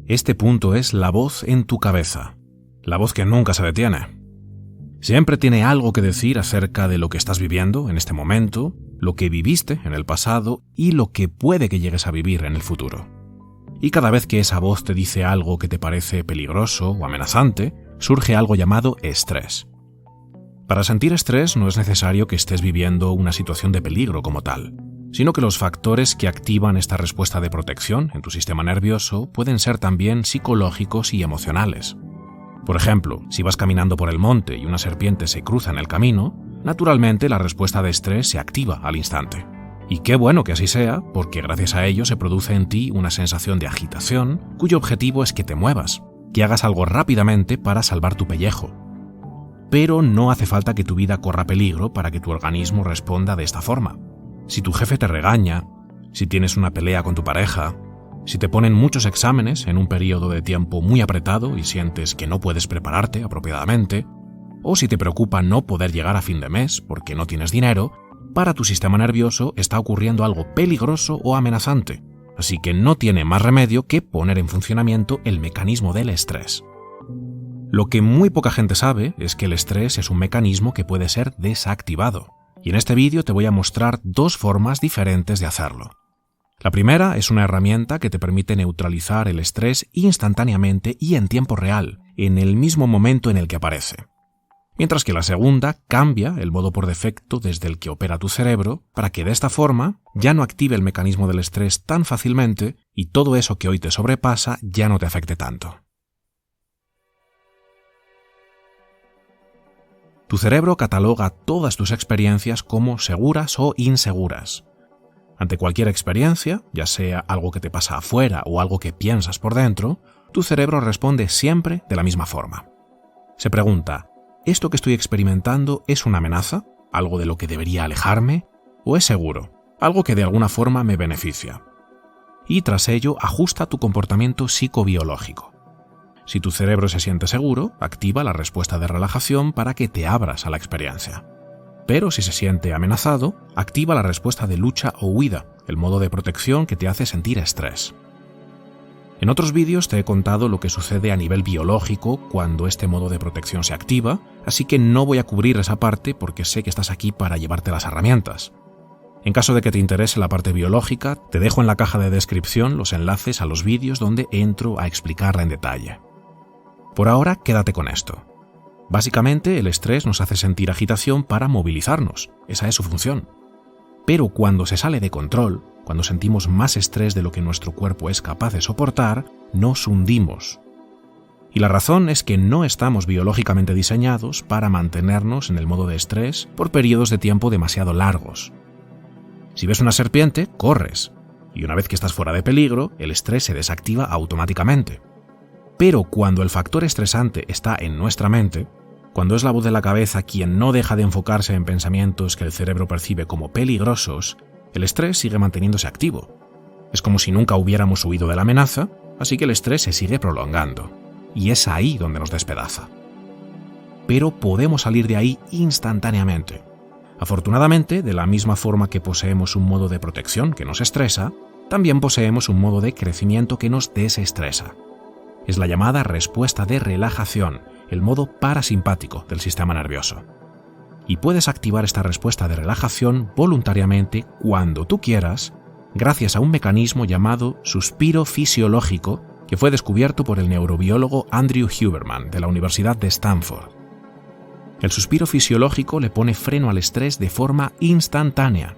Este punto es la voz en tu cabeza, la voz que nunca se detiene. Siempre tiene algo que decir acerca de lo que estás viviendo en este momento, lo que viviste en el pasado y lo que puede que llegues a vivir en el futuro. Y cada vez que esa voz te dice algo que te parece peligroso o amenazante, surge algo llamado estrés. Para sentir estrés no es necesario que estés viviendo una situación de peligro como tal, sino que los factores que activan esta respuesta de protección en tu sistema nervioso pueden ser también psicológicos y emocionales. Por ejemplo, si vas caminando por el monte y una serpiente se cruza en el camino, naturalmente la respuesta de estrés se activa al instante. Y qué bueno que así sea, porque gracias a ello se produce en ti una sensación de agitación, cuyo objetivo es que te muevas, que hagas algo rápidamente para salvar tu pellejo. Pero no hace falta que tu vida corra peligro para que tu organismo responda de esta forma. Si tu jefe te regaña, si tienes una pelea con tu pareja, si te ponen muchos exámenes en un periodo de tiempo muy apretado y sientes que no puedes prepararte apropiadamente, o si te preocupa no poder llegar a fin de mes porque no tienes dinero, para tu sistema nervioso está ocurriendo algo peligroso o amenazante, así que no tiene más remedio que poner en funcionamiento el mecanismo del estrés. Lo que muy poca gente sabe es que el estrés es un mecanismo que puede ser desactivado, y en este vídeo te voy a mostrar dos formas diferentes de hacerlo. La primera es una herramienta que te permite neutralizar el estrés instantáneamente y en tiempo real, en el mismo momento en el que aparece. Mientras que la segunda cambia el modo por defecto desde el que opera tu cerebro para que de esta forma ya no active el mecanismo del estrés tan fácilmente y todo eso que hoy te sobrepasa ya no te afecte tanto. Tu cerebro cataloga todas tus experiencias como seguras o inseguras. Ante cualquier experiencia, ya sea algo que te pasa afuera o algo que piensas por dentro, tu cerebro responde siempre de la misma forma. Se pregunta, ¿esto que estoy experimentando es una amenaza? ¿Algo de lo que debería alejarme? ¿O es seguro? ¿Algo que de alguna forma me beneficia? Y tras ello, ajusta tu comportamiento psicobiológico. Si tu cerebro se siente seguro, activa la respuesta de relajación para que te abras a la experiencia. Pero si se siente amenazado, activa la respuesta de lucha o huida, el modo de protección que te hace sentir estrés. En otros vídeos te he contado lo que sucede a nivel biológico cuando este modo de protección se activa, así que no voy a cubrir esa parte porque sé que estás aquí para llevarte las herramientas. En caso de que te interese la parte biológica, te dejo en la caja de descripción los enlaces a los vídeos donde entro a explicarla en detalle. Por ahora, quédate con esto. Básicamente, el estrés nos hace sentir agitación para movilizarnos, esa es su función. Pero cuando se sale de control, cuando sentimos más estrés de lo que nuestro cuerpo es capaz de soportar, nos hundimos. Y la razón es que no estamos biológicamente diseñados para mantenernos en el modo de estrés por periodos de tiempo demasiado largos. Si ves una serpiente, corres, y una vez que estás fuera de peligro, el estrés se desactiva automáticamente. Pero cuando el factor estresante está en nuestra mente, cuando es la voz de la cabeza quien no deja de enfocarse en pensamientos que el cerebro percibe como peligrosos, el estrés sigue manteniéndose activo. Es como si nunca hubiéramos huido de la amenaza, así que el estrés se sigue prolongando, y es ahí donde nos despedaza. Pero podemos salir de ahí instantáneamente. Afortunadamente, de la misma forma que poseemos un modo de protección que nos estresa, también poseemos un modo de crecimiento que nos desestresa. Es la llamada respuesta de relajación, el modo parasimpático del sistema nervioso. Y puedes activar esta respuesta de relajación voluntariamente cuando tú quieras, gracias a un mecanismo llamado suspiro fisiológico que fue descubierto por el neurobiólogo Andrew Huberman de la Universidad de Stanford. El suspiro fisiológico le pone freno al estrés de forma instantánea.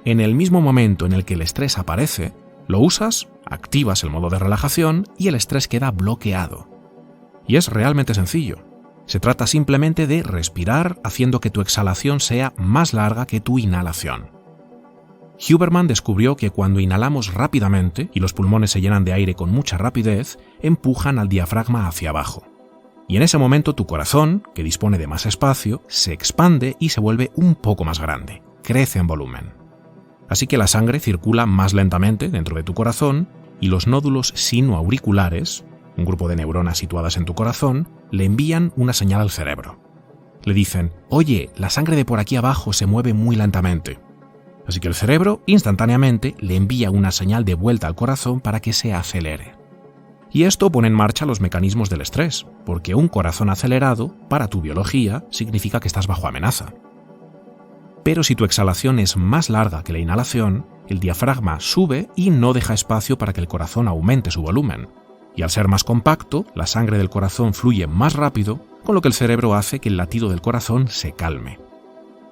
En el mismo momento en el que el estrés aparece, lo usas, activas el modo de relajación y el estrés queda bloqueado. Y es realmente sencillo. Se trata simplemente de respirar haciendo que tu exhalación sea más larga que tu inhalación. Huberman descubrió que cuando inhalamos rápidamente y los pulmones se llenan de aire con mucha rapidez, empujan al diafragma hacia abajo. Y en ese momento tu corazón, que dispone de más espacio, se expande y se vuelve un poco más grande, crece en volumen. Así que la sangre circula más lentamente dentro de tu corazón y los nódulos sinoauriculares, un grupo de neuronas situadas en tu corazón, le envían una señal al cerebro. Le dicen, oye, la sangre de por aquí abajo se mueve muy lentamente. Así que el cerebro instantáneamente le envía una señal de vuelta al corazón para que se acelere. Y esto pone en marcha los mecanismos del estrés, porque un corazón acelerado, para tu biología, significa que estás bajo amenaza. Pero si tu exhalación es más larga que la inhalación, el diafragma sube y no deja espacio para que el corazón aumente su volumen. Y al ser más compacto, la sangre del corazón fluye más rápido, con lo que el cerebro hace que el latido del corazón se calme.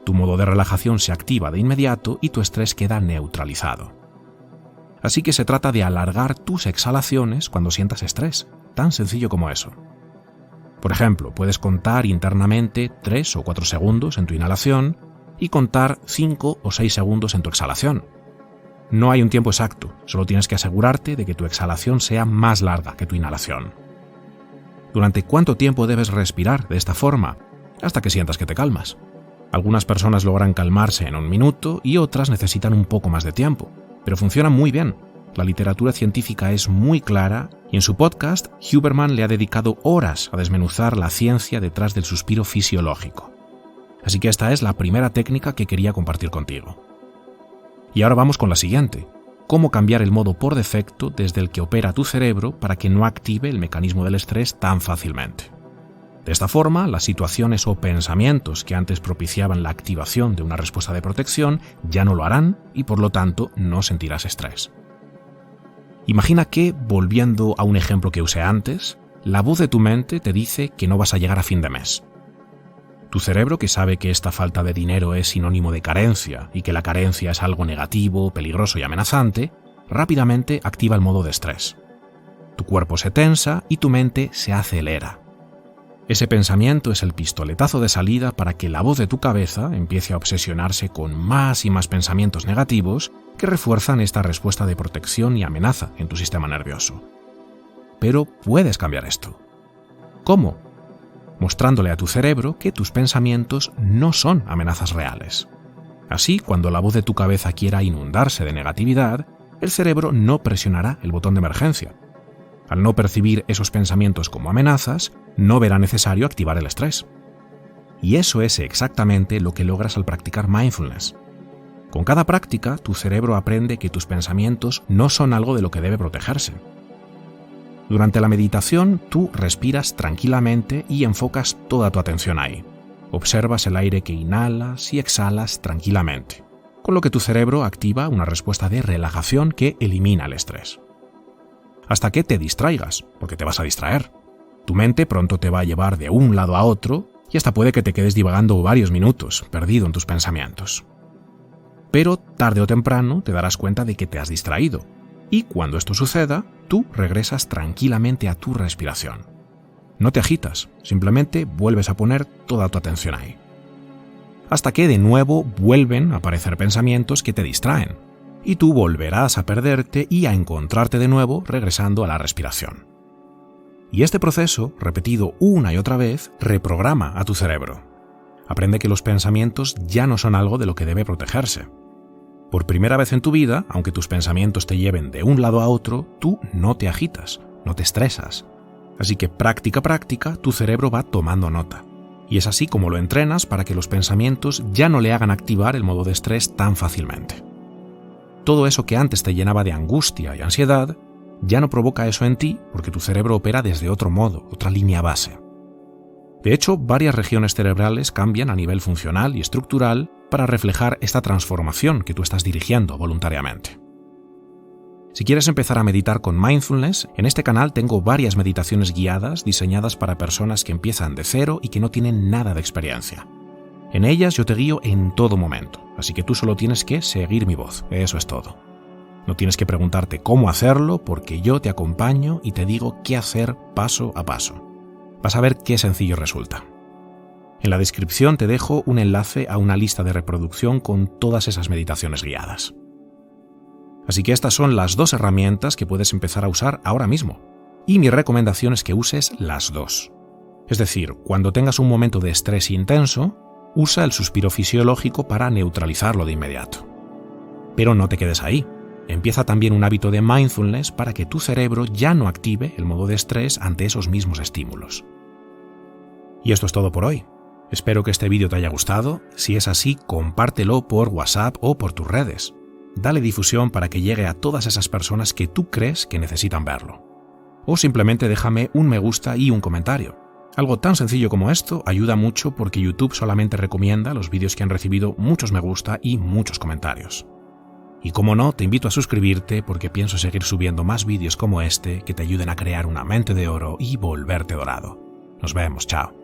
Tu modo de relajación se activa de inmediato y tu estrés queda neutralizado. Así que se trata de alargar tus exhalaciones cuando sientas estrés, tan sencillo como eso. Por ejemplo, puedes contar internamente 3 o 4 segundos en tu inhalación y contar 5 o 6 segundos en tu exhalación. No hay un tiempo exacto, solo tienes que asegurarte de que tu exhalación sea más larga que tu inhalación. ¿Durante cuánto tiempo debes respirar de esta forma? Hasta que sientas que te calmas. Algunas personas logran calmarse en 1 minuto y otras necesitan un poco más de tiempo, pero funciona muy bien. La literatura científica es muy clara y en su podcast Huberman le ha dedicado horas a desmenuzar la ciencia detrás del suspiro fisiológico. Así que esta es la primera técnica que quería compartir contigo. Y ahora vamos con la siguiente: cómo cambiar el modo por defecto desde el que opera tu cerebro para que no active el mecanismo del estrés tan fácilmente. De esta forma, las situaciones o pensamientos que antes propiciaban la activación de una respuesta de protección ya no lo harán y por lo tanto no sentirás estrés. Imagina que, volviendo a un ejemplo que usé antes, la voz de tu mente te dice que no vas a llegar a fin de mes. Tu cerebro, que sabe que esta falta de dinero es sinónimo de carencia y que la carencia es algo negativo, peligroso y amenazante, rápidamente activa el modo de estrés. Tu cuerpo se tensa y tu mente se acelera. Ese pensamiento es el pistoletazo de salida para que la voz de tu cabeza empiece a obsesionarse con más y más pensamientos negativos que refuerzan esta respuesta de protección y amenaza en tu sistema nervioso. Pero puedes cambiar esto. ¿Cómo? Mostrándole a tu cerebro que tus pensamientos no son amenazas reales. Así, cuando la voz de tu cabeza quiera inundarse de negatividad, el cerebro no presionará el botón de emergencia. Al no percibir esos pensamientos como amenazas, no verá necesario activar el estrés. Y eso es exactamente lo que logras al practicar mindfulness. Con cada práctica, tu cerebro aprende que tus pensamientos no son algo de lo que debe protegerse. Durante la meditación, tú respiras tranquilamente y enfocas toda tu atención ahí. Observas el aire que inhalas y exhalas tranquilamente, con lo que tu cerebro activa una respuesta de relajación que elimina el estrés. Hasta que te distraigas, porque te vas a distraer. Tu mente pronto te va a llevar de un lado a otro y hasta puede que te quedes divagando varios minutos, perdido en tus pensamientos. Pero tarde o temprano te darás cuenta de que te has distraído, y cuando esto suceda, tú regresas tranquilamente a tu respiración. No te agitas, simplemente vuelves a poner toda tu atención ahí. Hasta que de nuevo vuelven a aparecer pensamientos que te distraen, y tú volverás a perderte y a encontrarte de nuevo regresando a la respiración. Y este proceso, repetido una y otra vez, reprograma a tu cerebro. Aprende que los pensamientos ya no son algo de lo que debe protegerse. Por primera vez en tu vida, aunque tus pensamientos te lleven de un lado a otro, tú no te agitas, no te estresas. Así que práctica, tu cerebro va tomando nota. Y es así como lo entrenas para que los pensamientos ya no le hagan activar el modo de estrés tan fácilmente. Todo eso que antes te llenaba de angustia y ansiedad, ya no provoca eso en ti porque tu cerebro opera desde otro modo, otra línea base. De hecho, varias regiones cerebrales cambian a nivel funcional y estructural para reflejar esta transformación que tú estás dirigiendo voluntariamente. Si quieres empezar a meditar con mindfulness, en este canal tengo varias meditaciones guiadas diseñadas para personas que empiezan de cero y que no tienen nada de experiencia. En ellas yo te guío en todo momento, así que tú solo tienes que seguir mi voz, eso es todo. No tienes que preguntarte cómo hacerlo porque yo te acompaño y te digo qué hacer paso a paso. Vas a ver qué sencillo resulta. En la descripción te dejo un enlace a una lista de reproducción con todas esas meditaciones guiadas. Así que estas son las 2 herramientas que puedes empezar a usar ahora mismo. Y mi recomendación es que uses las 2. Es decir, cuando tengas un momento de estrés intenso, usa el suspiro fisiológico para neutralizarlo de inmediato. Pero no te quedes ahí. Empieza también un hábito de mindfulness para que tu cerebro ya no active el modo de estrés ante esos mismos estímulos. Y esto es todo por hoy. Espero que este vídeo te haya gustado. Si es así, compártelo por WhatsApp o por tus redes. Dale difusión para que llegue a todas esas personas que tú crees que necesitan verlo. o simplemente déjame un me gusta y un comentario. Algo tan sencillo como esto ayuda mucho porque YouTube solamente recomienda los vídeos que han recibido muchos me gusta y muchos comentarios. Y como no, te invito a suscribirte porque pienso seguir subiendo más vídeos como este que te ayuden a crear una mente de oro y volverte dorado. Nos vemos, chao.